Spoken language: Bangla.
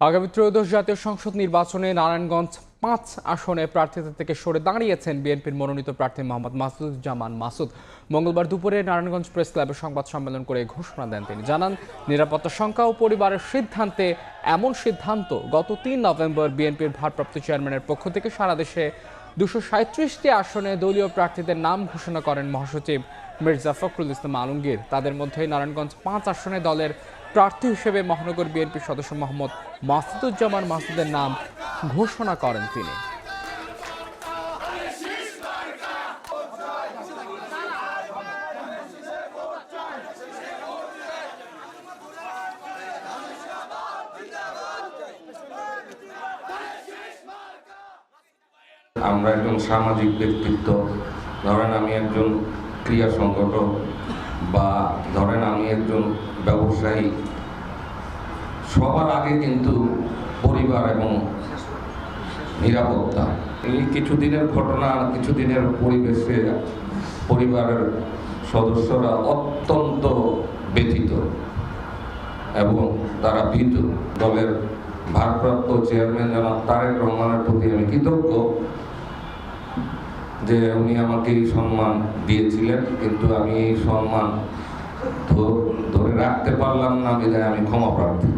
আগামী ত্রয়োদশ জাতীয় সংসদ নির্বাচনে নারায়ণগঞ্জ ৫ আসনে প্রার্থিতা থেকে সরে দাঁড়িয়েছেন বিএনপির মনোনীত প্রার্থী মোহাম্মদ মাসুদুজ্জামান মাসুদ। মঙ্গলবার দুপুরে নারায়ণগঞ্জ প্রেস ক্লাবে সংবাদ সম্মেলন করে ঘোষণা দেন তিনি। জানান, নিরাপত্তা সংখ্যা ও পরিবারের সিদ্ধান্তে এমন সিদ্ধান্ত গত ৩ নভেম্বর বিএনপির ভারপ্রাপ্ত চেয়ারম্যানের পক্ষ থেকে সারা দেশে ২৩৭টি আসনে দলীয় প্রার্থীদের নাম ঘোষণা করেন মহাসচিব মির্জা ফখরুল ইসলাম আলমগীর। তাদের মধ্যে নারায়ণগঞ্জ ৫ আসনে দলের প্রার্থী হিসেবে মহানগর বিএনপির সদস্য মোহাম্মদ মাসুদুজ্জামান মাসুদের নাম ঘোষণা করেন তিনি। আমরা একজন সামাজিক ব্যক্তিত্ব, ধরেন আমি একজন ক্রীড়া সংগঠক বা ধরেন আমি একজন ব্যবসায়ী, সবার আগে কিন্তু পরিবার এবং নিরাপত্তা। এই কিছুদিনের ঘটনা, কিছুদিনের পরিবেশে পরিবারের সদস্যরা অত্যন্ত ব্যথিত এবং তারা ভীত। দলের ভারপ্রাপ্ত চেয়ারম্যান জনাব তারেক রহমানের প্রতি আমি কৃতজ্ঞ যে উনি আমাকে এই সম্মান দিয়েছিলেন, কিন্তু আমি এই সম্মান ধরে রাখতে পারলাম না, বিধায় আমি ক্ষমা প্রার্থী।